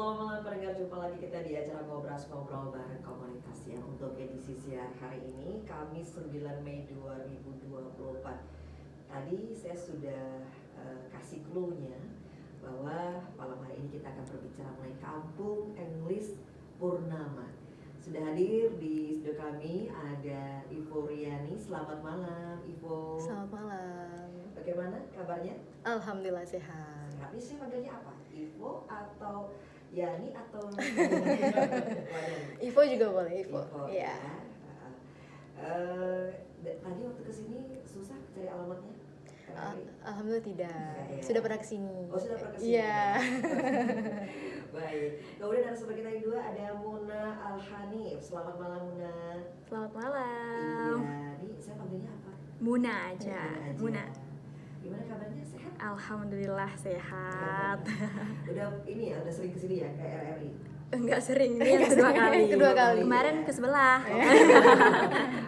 selamat malam pendengar, jumpa lagi kita di acara Ngobrol bareng komunitas yang untuk edisi siang hari ini Kamis 9 Mei 2024. Tadi saya sudah kasih clue-nya bahwa malam hari ini kita akan berbicara mengenai Kampung Englis Purnama. Sudah hadir di studio kami ada Ivo Riani. Selamat malam Ivo. Selamat malam. Bagaimana kabarnya? Alhamdulillah sehat. Sehat. Ini saya panggilnya apa? Ivo atau Yani atau Ivo juga boleh, Ivo. Iya. Tadi waktu kesini susah cari alamatnya? Alhamdulillah tidak. Ya. Sudah pernah kesini. Oh, sudah pernah kesini. Iya. Baik. Kemudian narasumber kita yang kedua ada Muna Al-Hanif. Selamat malam Muna. Selamat malam. Iya. Ini saya panggilnya apa? Muna aja. Muna. Gimana kabarnya? Sehat? Alhamdulillah sehat. Udah ini ya, udah sering kesini ya ke RRI? Enggak sering, ini yang kedua kali. Kedua kali. Kemarin ke sebelah.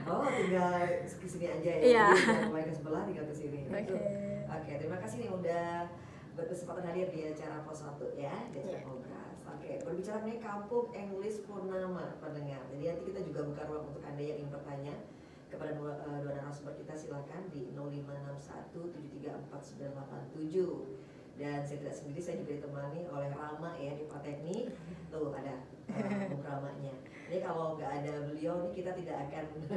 Oh, tinggal kesini aja ya? Iya. Jadi mulai ke sebelah, tinggal kesini. Oke. Oke, terima kasih nih udah berkesempatan hadir di acara Pos 1 ya, di acara Kongres. Oke, berbicara mengenai Kampung Englis Purnama pendengar. Jadi nanti kita juga buka ruang untuk Anda yang ingin bertanya kepada dua narasumber kita, silakan di 0561734987. Dan saya tidak sendiri, saya juga ditemani oleh Rama ya di Prateknik. Tuh ada Ramanya. Ini kalau nggak ada beliau nih kita tidak akan bisa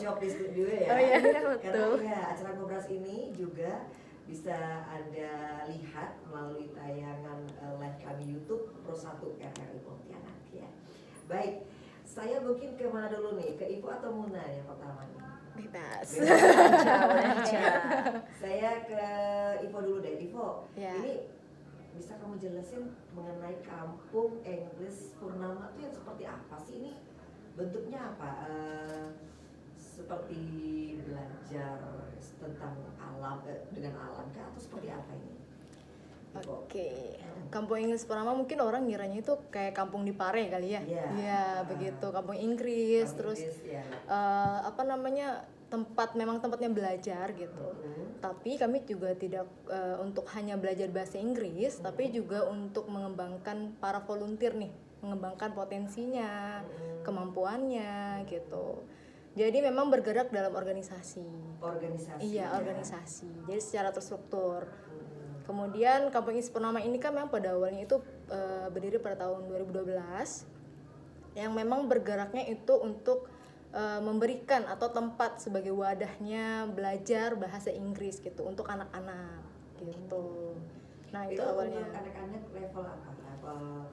job di studio ya. Oh iya, Karena betul. ya acara Ngobras ini juga bisa Anda lihat melalui tayangan live kami YouTube Pro 1 RRI Pontianak ya. Baik, saya mungkin kemana dulu nih? Ke Ivo atau Muna yang pertama nih? Bebas. Saya ke Ivo dulu deh. Ivo, Ya. ini bisa kamu jelasin mengenai Kampung Englis Purnama itu yang seperti apa sih? Ini bentuknya apa? Seperti belajar tentang alam dengan alam kah atau seperti apa ini? Ivo? Oke, Kampung Inggris Purnama mungkin orang ngiranya itu kayak kampung di Pare kali ya. Iya. Iya, begitu. Kampung Inggris, Kampung terus Inggris, ya. memang tempatnya belajar gitu. Tapi kami juga tidak untuk hanya belajar bahasa Inggris, tapi juga untuk mengembangkan para volunteer nih, mengembangkan potensinya, kemampuannya gitu. Jadi memang bergerak dalam organisasi. Organisasi. Iya, ya. organisasi. Jadi secara terstruktur. Kemudian Kampung Inggris Purnama ini kan memang pada awalnya itu berdiri pada tahun 2012, yang memang bergeraknya itu untuk memberikan atau tempat sebagai wadahnya belajar bahasa Inggris gitu untuk anak-anak gitu. Nah itu awalnya. Untuk anak-anak level apa? Level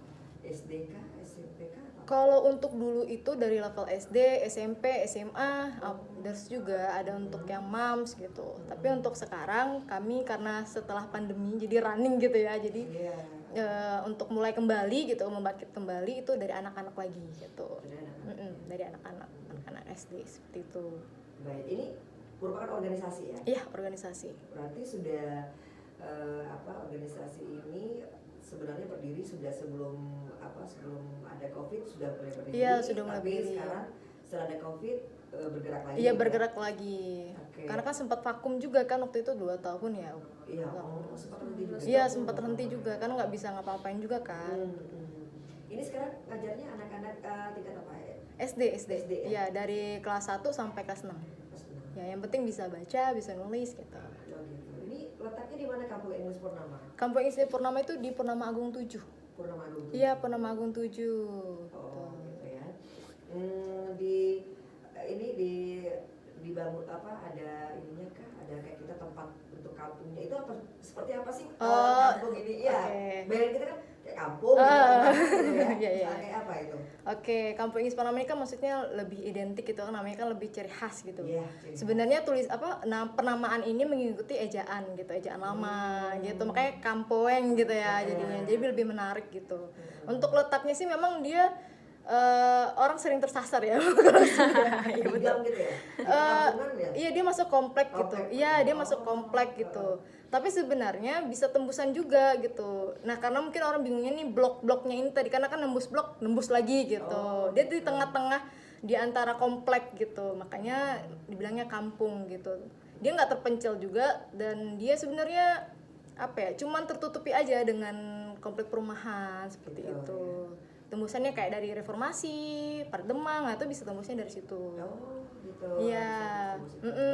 SD kah, SMP kah? Kalau untuk dulu itu dari level SD, SMP, SMA, terus juga ada untuk yang MAMS gitu. Tapi untuk sekarang kami karena setelah pandemi jadi running gitu ya. Jadi untuk mulai kembali gitu, membangkit kembali itu dari anak-anak lagi gitu. Dari anak-anak SD seperti itu. Baik, ini merupakan organisasi ya? Iya, organisasi. Berarti sudah organisasi ini sebenarnya berdiri sudah sebelum ada COVID sudah mulai berdiri. Iya, sudah mulai tapi berdiri. sekarang setelah ada COVID bergerak lagi. Iya, bergerak lagi. Oke. Karena kan sempat vakum juga kan waktu itu 2 tahun ya. Iya, sempat berhenti juga. Iya, sempat terhenti juga kan nggak bisa ngapa-ngapain juga kan. Ini sekarang ngajarnya anak-anak tingkat apa ya? SD. SD, ya? Iya, dari kelas 1 sampai kelas 6. Kelas enam. Ya, yang penting bisa baca, bisa nulis gitu. Oh, gitu. Ini letaknya di mana Kampung Englis Purnama? Kampung Inggris Purnama itu di Purnama Agung 7. Purnama Agung. Iya, Purnama Agung 7. Oh, gitu ya. Dibangun ada ininya kah? Ada kayak kita tempat untuk kampungnya itu apa? Seperti apa sih kampung ini? Iya. Okay. Bayangan kita kan kayak kampung gitu ya. Iya. Kayak apa itu? Oke, Kampung Inggris Purnama ini kan maksudnya lebih identik gitu kan, namanya kan lebih ciri khas gitu. Iya, Sebenarnya penamaan ini mengikuti ejaan gitu, ejaan lama gitu. Makanya Kampoeng gitu ya jadinya. Jadi lebih menarik gitu. Untuk letaknya sih memang dia orang sering tersasar ya. Iya betul gitu ya. Iya, dia masuk komplek gitu. Iya, dia masuk komplek gitu. Tapi sebenarnya bisa tembusan juga gitu. Nah, karena mungkin orang bingungnya nih blok-bloknya ini tadi karena kan nembus blok, nembus lagi gitu. Dia di tengah-tengah di antara komplek gitu. Makanya dibilangnya kampung gitu. Dia nggak terpencil juga dan dia sebenarnya cuman tertutupi aja dengan komplek perumahan seperti Gitu, itu. Tembusannya kayak dari Reformasi, Park Demang, itu bisa tembusnya dari situ. Oh, gitu. Iya, Bisa tembus itu.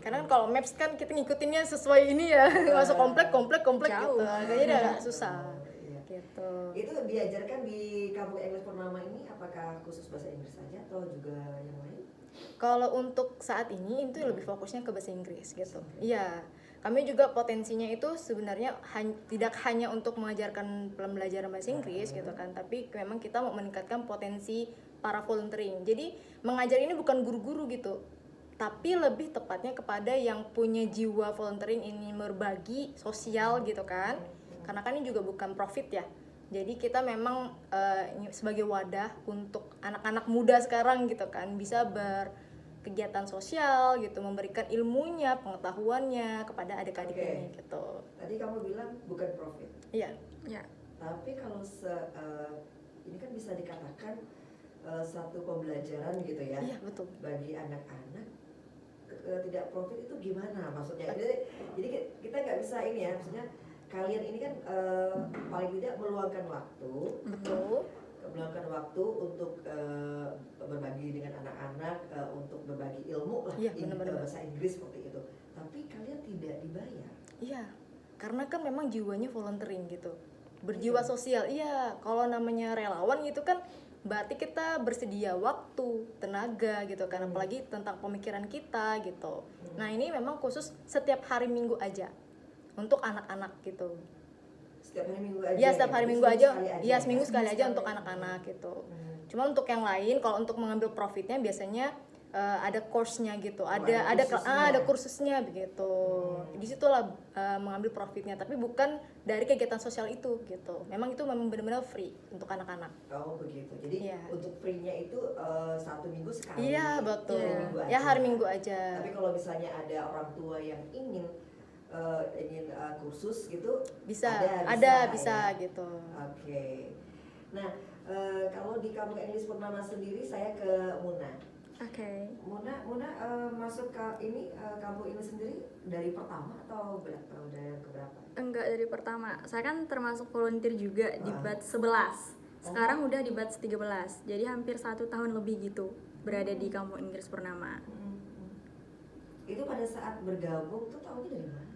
karena kan kalau maps kan kita ngikutinnya sesuai ini ya, masuk komplek Jauh. gitu, agaknya udah agak susah. Iya. Gitu. Itu diajarkan di Kampung English Purnama ini apakah khusus bahasa Inggris saja atau juga yang lain? Kalau untuk saat ini itu lebih fokusnya ke bahasa Inggris gitu. Iya, kami juga potensinya itu sebenarnya tidak hanya untuk mengajarkan pembelajaran bahasa Inggris gitu kan, tapi memang kita mau meningkatkan potensi para volunteering. Jadi mengajar ini bukan guru-guru gitu, tapi lebih tepatnya kepada yang punya jiwa volunteering, ini berbagi sosial gitu kan. Karena kan ini juga bukan profit ya. Jadi kita memang sebagai wadah untuk anak-anak muda sekarang gitu kan bisa berkegiatan sosial gitu, memberikan ilmunya, pengetahuannya kepada adik-adik Oke. ini gitu. Tadi kamu bilang bukan profit, Iya, Ya. tapi kalau ini kan bisa dikatakan satu pembelajaran gitu ya iya betul. bagi anak-anak. Tidak profit itu gimana maksudnya? Jadi kita nggak bisa ini ya, maksudnya kalian ini kan paling tidak meluangkan waktu untuk berbagi dengan anak-anak, untuk berbagi ilmu lah, Iya, benar-benar. bahasa Inggris seperti itu. Tapi kalian tidak dibayar. Iya, karena kan memang jiwanya volunteering gitu, berjiwa sosial. Iya, kalau namanya relawan gitu kan berarti kita bersedia waktu, tenaga gitu kan, apalagi tentang pemikiran kita gitu. Nah ini memang khusus setiap hari Minggu aja untuk anak-anak gitu. Setiap hari Minggu aja. Iya, setiap hari Minggu aja. Iya, seminggu sekali aja Seminggu untuk sekali. anak-anak gitu. Cuma untuk yang lain, kalau untuk mengambil profitnya biasanya ada course-nya gitu, ada kursusnya begitu. Di situlah mengambil profitnya, tapi bukan dari kegiatan sosial itu gitu. Memang itu memang benar-benar free untuk anak-anak. Oh begitu. Jadi Iya. untuk free-nya itu 1 minggu sekali. Iya betul. Hari Minggu Ya aja. hari Minggu aja. Tapi kalau misalnya ada orang tua yang ingin kursus gitu, Bisa ya. gitu. Oke. Nah, kalau di Kampung English Purnama sendiri saya ke Muna. Oke. Muna masuk ke ini kampung ini sendiri dari pertama atau berapa? Udah yang keberapa? Enggak dari pertama. Saya kan termasuk volunteer juga di batch 11. Sekarang udah di batch 13. Jadi hampir 1 tahun lebih gitu berada di Kampung Inggris Purnama. Itu pada saat bergabung tuh tahunya dari mana?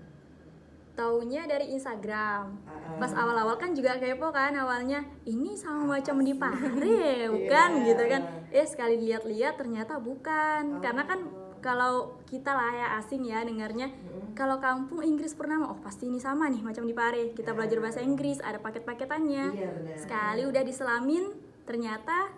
Taunya dari Instagram. Ah. Pas awal-awal kan juga kepo kan awalnya, ini sama macam di Pare, bukan Iya. gitu kan. Sekali lihat-lihat ternyata bukan. Karena kan kalau kita lah ya asing ya dengarnya, kalau Kampung Inggris Purnama, oh pasti ini sama nih macam di Pare. Kita belajar bahasa Inggris, ada paket-paketannya. Iya, benar. Sekali udah diselamin, ternyata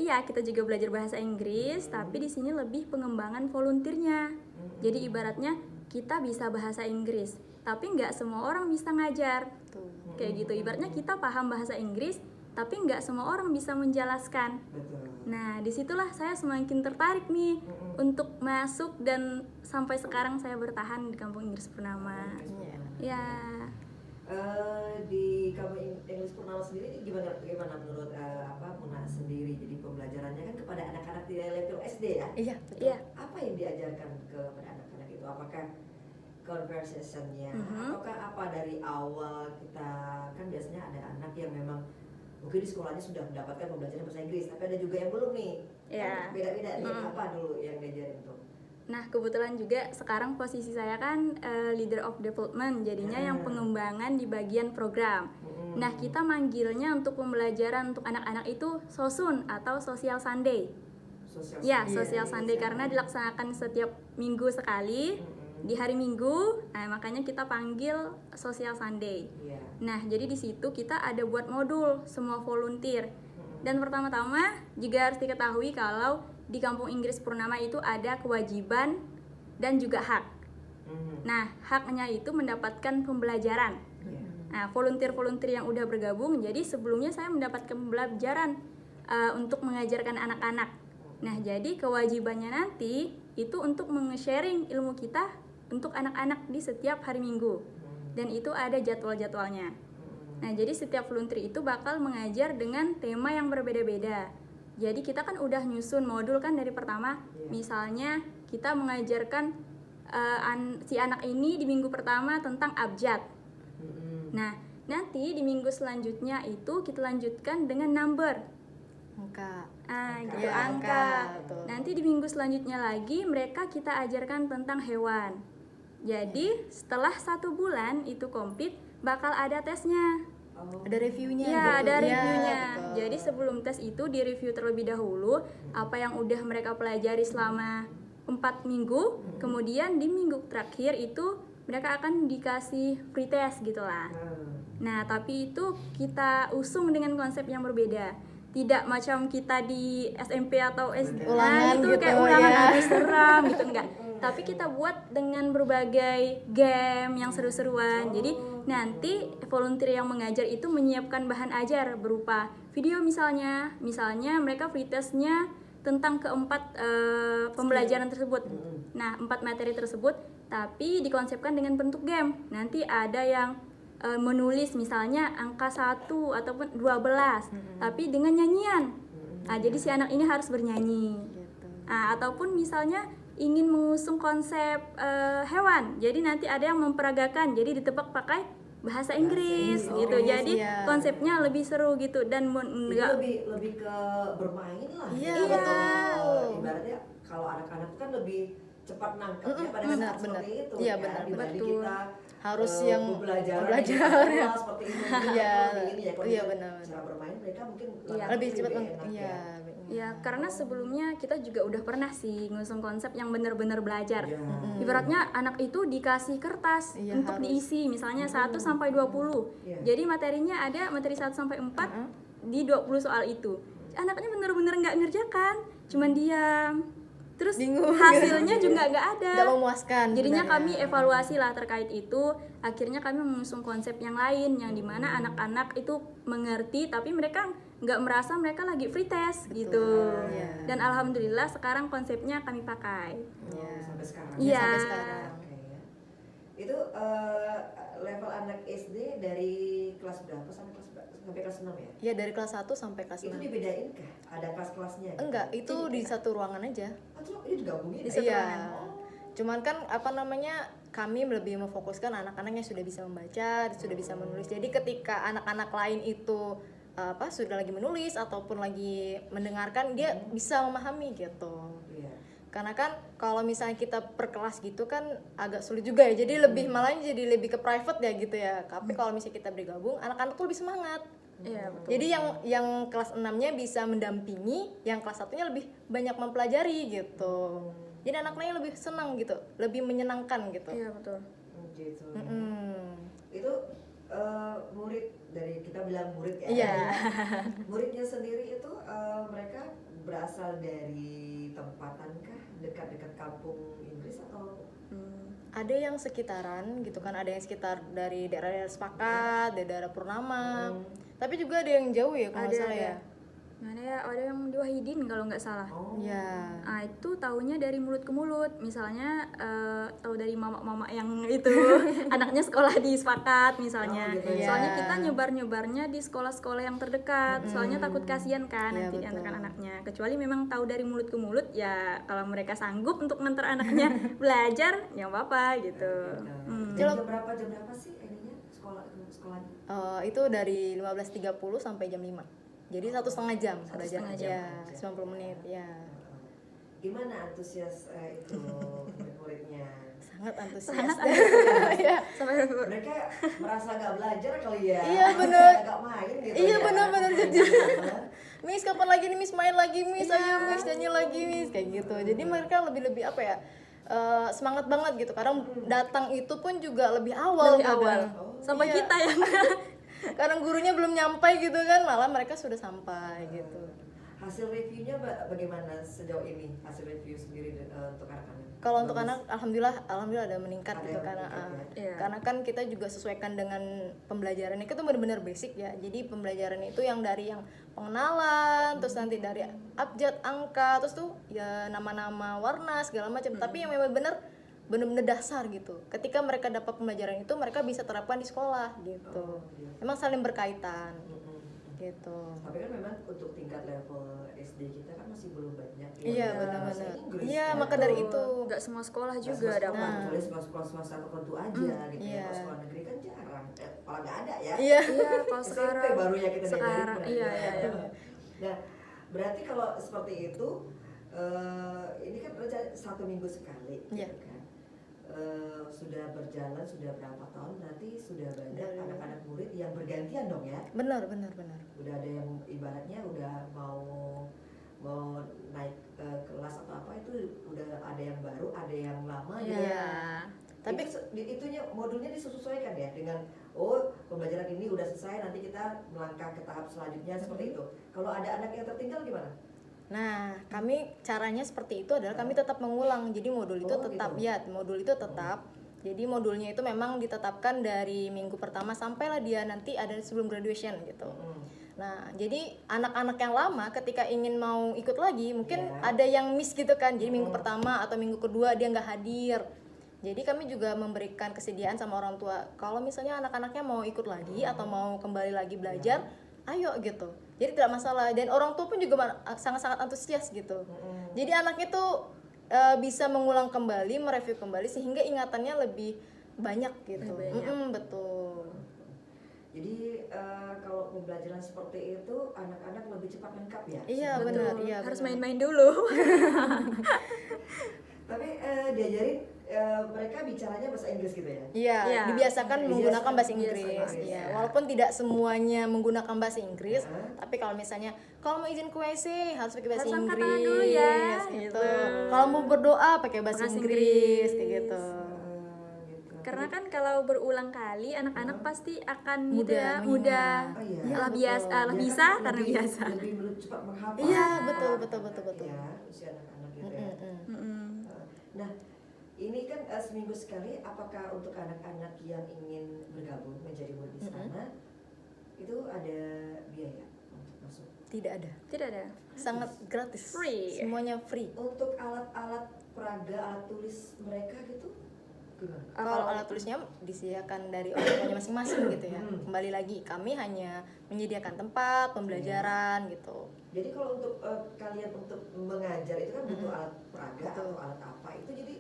iya kita juga belajar bahasa Inggris, tapi di sini lebih pengembangan volunteernya. Jadi ibaratnya kita bisa bahasa Inggris, tapi nggak semua orang bisa ngajar. Tuh. Kayak gitu, ibaratnya kita paham bahasa Inggris, tapi nggak semua orang bisa menjelaskan. Betul. Nah, disitulah saya semakin tertarik nih untuk masuk dan sampai sekarang saya bertahan di Kampung Inggris Purnama. Iya. Ya, Di Kampung English Purnama sendiri ini gimana menurut Muna sendiri? Jadi pembelajarannya kan kepada anak-anak di level SD ya? Iya, betul. iya. Apa yang diajarkan kepada anak-anak itu? Apakah conversation-nya ataukah apa dari awal kita kan biasanya ada anak yang memang mungkin di sekolahnya sudah mendapatkan pembelajaran bahasa Inggris, tapi ada juga yang belum nih. Iya. Kan beda-beda nih. Apa dulu yang diajarin tuh? Nah, kebetulan juga sekarang posisi saya kan leader of development, jadinya yang pengembangan di bagian program. Nah, kita manggilnya untuk pembelajaran untuk anak-anak itu SOSUN atau Social Sunday. Ya, Social Sunday karena dilaksanakan setiap minggu sekali di hari Minggu. Nah, makanya kita panggil Social Sunday. Iya. Nah, jadi di situ kita ada buat modul semua volunteer. Dan pertama-tama juga harus diketahui kalau di Kampung Inggris Purnama itu ada kewajiban dan juga hak. Nah, haknya itu mendapatkan pembelajaran. Iya. Nah, volunteer-volunteer yang udah bergabung, jadi sebelumnya saya mendapatkan pembelajaran untuk mengajarkan anak-anak. Nah, jadi kewajibannya nanti itu untuk meng-sharing ilmu kita untuk anak-anak di setiap hari Minggu. Dan itu ada jadwal-jadwalnya. Nah, jadi setiap volunteer itu bakal mengajar dengan tema yang berbeda-beda. Jadi kita kan udah nyusun modul kan dari pertama. Misalnya kita mengajarkan si anak ini di minggu pertama tentang abjad. Nah, Nanti di minggu selanjutnya itu kita lanjutkan dengan number. Angka. Gitu, Ya, angka. betul. Nanti di minggu selanjutnya lagi mereka kita ajarkan tentang hewan. Jadi setelah 1 bulan itu komplit bakal ada tesnya. Ada reviewnya Iya, gitu. ada Iya, reviewnya. betul. Jadi sebelum tes itu di review terlebih dahulu apa yang udah mereka pelajari selama 4 minggu. Kemudian di minggu terakhir itu mereka akan dikasih free test gitulah. Nah, tapi itu kita usung dengan konsep yang berbeda. Tidak macam kita di SMP atau SD. Ulangan itu gitu, kayak ulangan ya. harus seram gitu enggak. Tapi kita buat dengan berbagai game yang seru-seruan. Jadi nanti volunteer yang mengajar itu menyiapkan bahan ajar berupa video misalnya mereka free testnya tentang keempat pembelajaran tersebut. Nah, 4 materi tersebut tapi dikonsepkan dengan bentuk game. Nanti ada yang menulis misalnya angka 1 ataupun 12 tapi dengan nyanyian. Nah, jadi si anak ini harus bernyanyi. Gitu. Nah, ataupun misalnya ingin mengusung konsep hewan. Jadi nanti ada yang memperagakan. Jadi ditebak pakai bahasa Inggris Inggris. gitu. Oh, Jadi iya. konsepnya lebih seru gitu dan Jadi enggak lebih ke bermain lah. Iya, gitu. betul. Ibaratnya kalau anak-anak kan lebih cepat nangkapnya pada benar, saat seperti benar. itu. Iya, kan, benar, dibanding betul. kita Harus yang belajar belajar, ya. seperti ini. Iya, ini ya. Kalau iya, kita benar. cara bermain mereka mungkin Iya. Lebih cepat enak iya. ya karena sebelumnya kita juga udah pernah sih ngusung konsep yang benar-benar belajar. Iya. Ibaratnya anak itu dikasih kertas Iya, untuk harus. diisi misalnya 1 sampai 20. Iya. Jadi materinya ada materi 1 sampai 4 di 20 soal itu. Anaknya benar-benar nggak ngerjakan, cuman diam. Terus Bingung. hasilnya juga nggak ada. Nggak memuaskan. Jadinya sebenarnya. kami evaluasi lah terkait itu. Akhirnya kami mengusung konsep yang lain yang dimana anak-anak itu mengerti tapi mereka nggak merasa mereka lagi free test gitu. Iya. Dan alhamdulillah sekarang konsepnya kami pakai. Sampai sekarang. Iya. Sampai sekarang. Oke, ya. Itu level anak SD dari kelas berapa sampai kelas 6 ya? Iya, dari kelas 1 sampai kelas Itu 6. dibedain kah? Ada kelas-kelasnya? gitu? Enggak, itu di satu ruangan aja. Atau itu digabungin? Di ya? satu Iya. ruangan. Cuman kan apa namanya, kami lebih memfokuskan anak-anak yang sudah bisa membaca, sudah bisa menulis. Jadi ketika anak-anak lain itu sudah lagi menulis ataupun lagi mendengarkan, dia bisa memahami gitu. Iya. Karena kan kalau misalnya kita per kelas gitu kan agak sulit juga ya. Jadi lebih malah jadi lebih ke private ya gitu ya. Tapi kalau misalnya kita bergabung, anak-anak tuh lebih semangat. Iya, betul. Jadi yang kelas 6-nya bisa mendampingi, yang kelas 1-nya lebih banyak mempelajari gitu. Jadi anak-anaknya lebih senang gitu, lebih menyenangkan gitu. Iya, betul. Gitu. Itu murid dari kita bilang murid ya. Iya. Muridnya sendiri itu mereka berasal dari tempatan kah? Dekat-dekat kampung Inggris atau? Ada yang sekitaran gitu kan, ada yang sekitar dari daerah Sepakat, dari daerah Purnama. Tapi juga ada yang jauh ya kalau nggak salah ya. Mana ya, ada yang di Wahidin kalau nggak salah. Iya. Nah, itu tahunya dari mulut ke mulut. Misalnya tahu dari mama-mama yang itu anaknya sekolah di Sepakat misalnya. Oh, gitu ya. Soalnya kita nyebar-nyebarnya di sekolah-sekolah yang terdekat. Soalnya takut kasihan kan Iya, nanti betul. anak-anaknya. Kecuali memang tahu dari mulut ke mulut ya, kalau mereka sanggup untuk ngantar anaknya belajar ya nggak apa-apa gitu. Jam berapa sih ininya sekolahnya? Itu dari 15.30 sampai jam 5. Jadi 1,5 jam belajar. 1,5 jam. Ya, 90 menit ya. Gimana antusias itu murid-muridnya? Sangat antusias. Sangat Iya. Sampai Mereka merasa nggak belajar kali ya? Iya, bener. Nggak main gitu Iya, ya? bener-bener jujur. Miss kapan lagi nih Miss main lagi Miss, ayo Miss nyanyi lagi Miss, kayak gitu. Jadi mereka lebih apa ya, semangat banget gitu. Kadang datang itu pun juga lebih awal. Lebih awal. Sampai Iya. kita yang Kadang gurunya belum nyampai gitu kan, malah mereka sudah sampai gitu. Hasil reviewnya bagaimana sejauh ini? Hasil review sendiri untuk anak-anak? Kalau untuk Bagus. anak, alhamdulillah ada meningkat Ada gitu yang karena meningkat, ya. karena kan kita juga sesuaikan dengan pembelajarannya, itu benar-benar basic ya. Jadi pembelajaran itu yang dari yang pengenalan, terus nanti dari abjad, angka, terus tuh ya nama-nama, warna segala macam. Tapi yang memang benar-benar dasar gitu. Ketika mereka dapat pembelajaran itu, mereka bisa terapkan di sekolah gitu. Emang saling berkaitan. gitu. Tapi kan memang untuk tingkat level SD kita kan masih belum banyak ya. Iya, bahasa benar-benar. Inggris, Iya, kan. maka dari itu. Nggak semua sekolah Nggak juga semua sekolah, dapat. kecuali sekolah swasta tertentu aja gitu ya. iya. Kalau sekolah negeri kan jarang, malah nggak ada ya. Iya. Iya, kalau SMP sekarang baru ya kita sekarang diajarin iya belajar. iya iya. Nah, berarti kalau seperti itu, ini kan rencana 1 minggu sekali, Iya. gitu kan? Sudah berjalan sudah berapa tahun? Berarti sudah banyak Dari- anak-anak murid yang bergantian dong ya? Benar. Udah ada yang ibaratnya udah mau naik kelas atau apa itu udah ada yang baru, ada yang lama gitu. Iya. Tapi Itunya modulnya disesuaikan ya dengan pembelajaran ini udah selesai, nanti kita melangkah ke tahap selanjutnya seperti itu. Kalau ada anak yang tertinggal gimana? nah, kami caranya seperti itu adalah kami tetap mengulang. Jadi modul itu Oh, tetap gitu. ya, modul itu tetap. Jadi modulnya itu memang ditetapkan dari minggu pertama sampailah dia nanti ada sebelum graduation gitu. Nah, jadi anak-anak yang lama ketika ingin mau ikut lagi, mungkin Iya. ada yang miss gitu kan. Jadi minggu pertama atau minggu kedua dia nggak hadir. Jadi kami juga memberikan kesediaan sama orang tua. Kalau misalnya anak-anaknya mau ikut lagi atau mau kembali lagi belajar, ayo gitu. Jadi tidak masalah. Dan orang tua pun juga sangat-sangat antusias gitu. Jadi anaknya tuh bisa mengulang kembali, mereview kembali sehingga ingatannya lebih banyak gitu. Lebih banyak. Betul. Jadi kalau pembelajaran seperti itu anak-anak lebih cepat lengkap ya? Iya, Sebelum- benar. Betul. Iya, Harus benar. main-main dulu. Tapi diajarin mereka bicaranya bahasa Inggris gitu ya? Iya, Iya. dibiasakan menggunakan bahasa Biasa Inggris. bahasa Inggris, Iya, ya. walaupun tidak semuanya menggunakan bahasa Inggris, Heeh. tapi kalau misalnya kalau mau izin ke WC harus pakai bahasa Harus angkat Inggris. tangan dulu ya, gitu. gitu. Kalau mau berdoa pakai bahasa Bahasa Inggris, kayak Inggris. gitu. Gitu. Karena kan kalau berulang kali anak-anak pasti akan gitu Mudah ya, mengingat. mudah Oh, iya. Iya, lah betul. biasa, lah Dia bisa kan karena lebih- biasa. Lebih cepat menghafal. Iya, betul. Ya, usia anak-anak gitu ya. Mm-mm. Mm-mm. Nah, ini kan seminggu sekali. Apakah untuk anak-anak yang ingin bergabung menjadi murid di sana itu ada biaya untuk masuk? Tidak ada. Tidak ada. Sangat gratis. Free. Semuanya free. Untuk alat-alat peraga, alat tulis mereka gitu gimana? Kalau alat tulisnya disediakan dari orang tuanya masing-masing gitu ya. Kembali lagi kami hanya menyediakan tempat pembelajaran gitu. Jadi kalau untuk kalian untuk mengajar itu kan butuh alat peraga Betul. atau alat apa itu jadi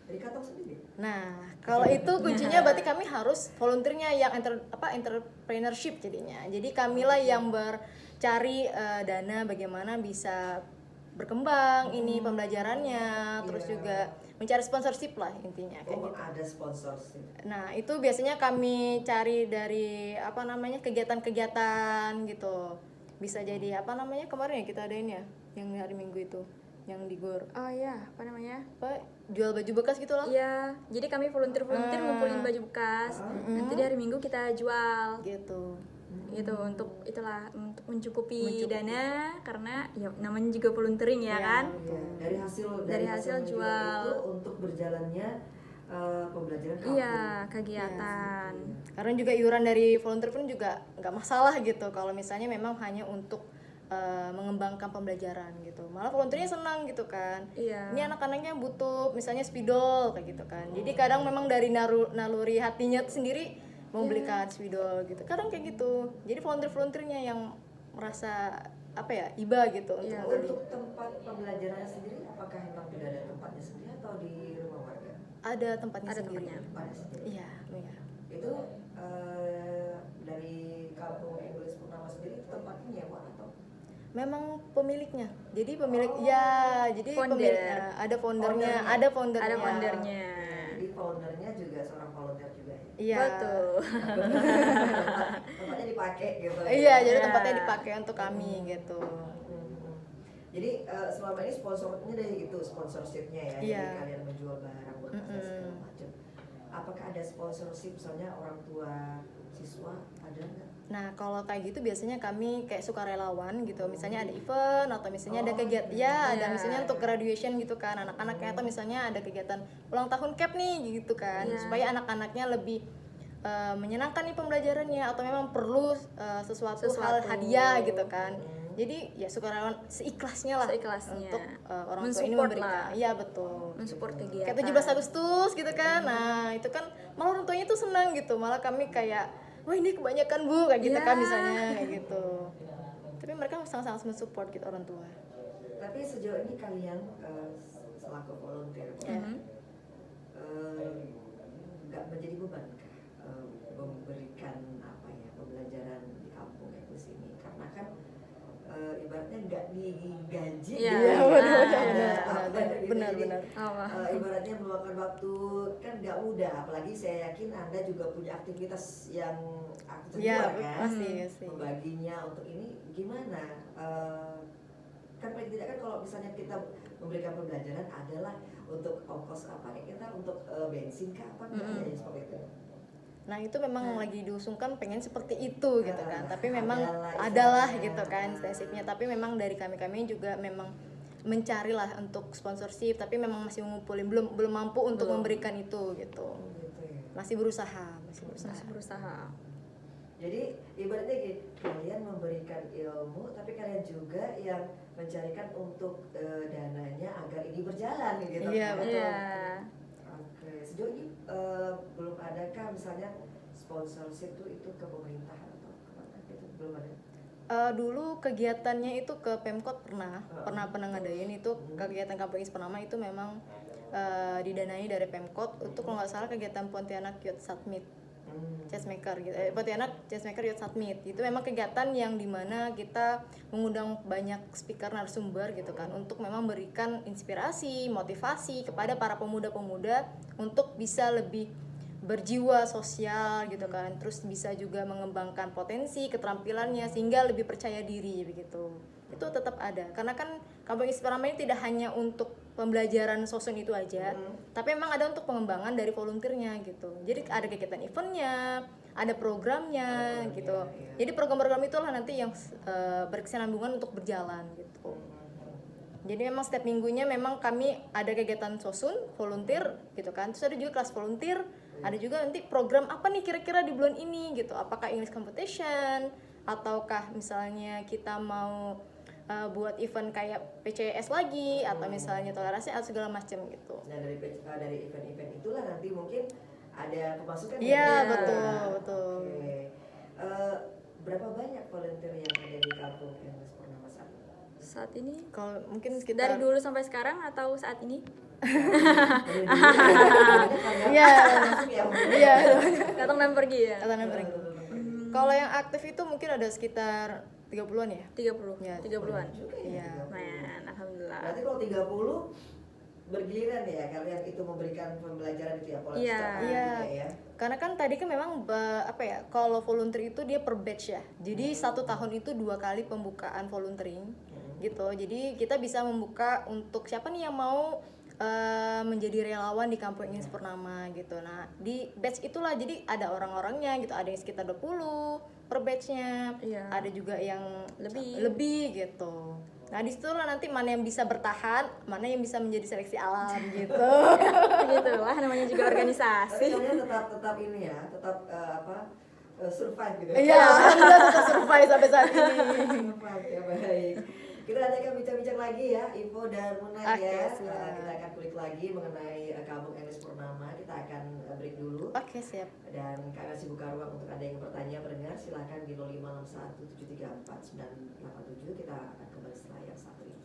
dari kantong sendiri. Nah, kalau itu kuncinya berarti kami harus volunteernya yang entrepreneurship jadinya. Jadi kamilah yang bercari dana bagaimana bisa berkembang ini pembelajarannya, terus Iya. juga mencari sponsorship lah intinya kayak Oh, gitu. ada sponsorship. Nah, itu biasanya kami cari dari apa namanya kegiatan-kegiatan gitu. Bisa jadi apa namanya kemarin ya kita adain ya yang hari Minggu itu yang di GOR Oh iya, apa namanya? apa jual baju bekas gitu loh. Iya, jadi kami volunteer ngumpulin baju bekas. Nanti di hari Minggu kita jual. Gitu. Gitu untuk itulah untuk mencukupi Mencukupi. dana karena ya namanya juga volunteering ya Iya. kan. Iya, dari hasil hasil jual. itu untuk berjalannya pembelajaran kampus. Iya, kegiatan. Karena juga iuran dari volunteer pun juga nggak masalah gitu kalau misalnya memang hanya untuk mengembangkan pembelajaran gitu. Malah volunteernya senang gitu kan. Iya. Ini anak-anaknya butuh misalnya spidol kayak gitu kan. Jadi kadang memang dari naluri hatinya tuh sendiri mau belikan spidol gitu. Kadang kayak gitu. Jadi volunteernya yang merasa apa ya iba gitu untuk Iya. membeli. Untuk tempat pembelajarannya sendiri, apakah memang tidak ada tempatnya sendiri atau di rumah warga? Ada tempatnya Ada sendiri. tempatnya. Ada sendiri. Iya, iya. Itu dari kampung Inggris Purnama sendiri itu tempatnya nyewa atau? Memang pemiliknya. Jadi pemilik ya, jadi Founder. ada foundernya, Foundernya. ada foundernya. Ada foundernya. Jadi foundernya juga seorang volunteer juga ya? Iya. Betul. Tempatnya dipakai gitu. Iya, jadi Iya. tempatnya dipakai untuk kami gitu. Jadi selama ini sponsornya dari itu sponsorshipnya ya, Iya. jadi kalian menjual barang buat segala macam. Apakah ada sponsorship misalnya orang tua siswa ada nggak? Nah, kalau kayak gitu biasanya kami kayak sukarelawan gitu. Misalnya ada event atau misalnya ada kegiatan ya, ada Iya. misalnya untuk graduation gitu kan anak-anaknya atau misalnya ada kegiatan ulang tahun CAP nih gitu kan. Iya. Supaya anak-anaknya lebih menyenangkan nih pembelajarannya atau memang perlu sesuatu hal hadiah gitu kan. Jadi ya sukarelawan seikhlasnya lah Seikhlasnya. untuk orang tua ini Mensupport memberikan. lah. Iya, betul. Mensupport kegiatan. Kayak 17 Agustus gitu kan. Nah, itu kan malah orang tuanya tuh senang gitu. Malah kami kayak, wah ini kebanyakan Bu, kayak gitu Iya. kan misalnya kayak gitu. Tapi mereka sangat-sangat mensupport gitu orang tua. Tapi sejauh ini kalian selaku volunteer nggak menjadi beban kah memberikan apa ya pembelajaran di kampung Equus ini? Karena kan ibaratnya nggak digaji, Iya, benar. ibaratnya meluangkan waktu kan nggak mudah. Apalagi saya yakin Anda juga punya aktivitas yang aktif Iya, kan, pasti. membaginya untuk ini gimana? Kan paling tidak kan kalau misalnya kita memberikan pembelajaran adalah untuk ongkos apa ya kita untuk bensin kah apa ya seperti itu. Nah itu memang lagi diusungkan pengen seperti itu gitu kan. Tapi memang adalah adalah gitu kan intensifnya. Tapi memang dari kami juga memang mencari lah untuk sponsorship. Tapi memang masih ngumpulin belum mampu untuk memberikan itu gitu. Gitu ya. Masih berusaha. Jadi ibaratnya gini, kalian memberikan ilmu tapi kalian juga yang mencarikan untuk dananya agar ini berjalan gitu. Iya, kan? betul. Iya. Oke, sejauh ini belum adakah misalnya sponsorship itu ke pemerintah atau kemana gitu belum ada? Dulu kegiatannya itu ke Pemkot pernah ngadain itu kegiatan Kampung Ispenama itu memang didanai dari Pemkot untuk kalau nggak salah kegiatan Pontianak Youth Summit. Chessmaker gitu, Pontianak Chessmaker Youth Summit itu memang kegiatan yang dimana kita mengundang banyak speaker narasumber gitu kan untuk memang memberikan inspirasi, motivasi kepada para pemuda-pemuda untuk bisa lebih berjiwa sosial gitu kan, terus bisa juga mengembangkan potensi keterampilannya sehingga lebih percaya diri begitu. Itu tetap ada karena kan Kampung Ispenama ini tidak hanya untuk pembelajaran sosun itu aja, tapi memang ada untuk pengembangan dari volunteernya gitu. Jadi ada kegiatan eventnya, ada programnya gitu. Jadi program-program itulah nanti yang berkesinambungan untuk berjalan gitu. Jadi memang setiap minggunya memang kami ada kegiatan sosun, volunteer gitu kan. Terus ada juga kelas volunteer, ada juga nanti program apa nih kira-kira di bulan ini gitu. Apakah English competition ataukah misalnya kita mau buat event kayak PCS lagi atau misalnya toleransi atau segala macam gitu. Nah dari event-event itulah nanti mungkin ada pemasukan. Iya betul. Oke. Berapa banyak volunteer yang ada di Kampung Equus Purnama saat ini? Saat ini Kalau mungkin sekitar dari dulu sampai sekarang atau saat ini? Iya. Datang dan pergi ya. Kalau yang aktif itu mungkin ada sekitar 30-an ya? 30. Ya, 30-an. Iya. Lumayan, alhamdulillah. Berarti kalau 30 bergiliran ya kalian itu memberikan pembelajaran itu ya pola Iya. ya. Karena kan tadi kan memang apa ya, kalau volunteer itu dia per batch ya. Jadi 1 tahun itu 2 kali pembukaan volunteering gitu. Jadi kita bisa membuka untuk siapa nih yang mau menjadi relawan di Kampung Equus Purnama gitu. Nah, di batch itulah jadi ada orang-orangnya gitu. Ada yang sekitar 20 per batchnya. Iya. Ada juga yang Lebih. lebih gitu. Nah, disitulah nanti mana yang bisa bertahan, mana yang bisa menjadi seleksi alam gitu. Begitulah namanya juga Tapi organisasi. kalian tetap ini ya, tetap survive gitu. Iya, alhamdulillah tetap survive sampai saat ini. Survive ya baik. Kita nanti akan bincang-bincang lagi ya, Ivo dan Muna ya. siap. Kita akan kulik lagi mengenai Kampung Equus Purnama. Kita akan break dulu. Oke, siap. Dan kami masih buka ruang untuk ada yang bertanya, pendengar silahkan di 0561 734 987. Kita akan kembali setelah yang satu ini.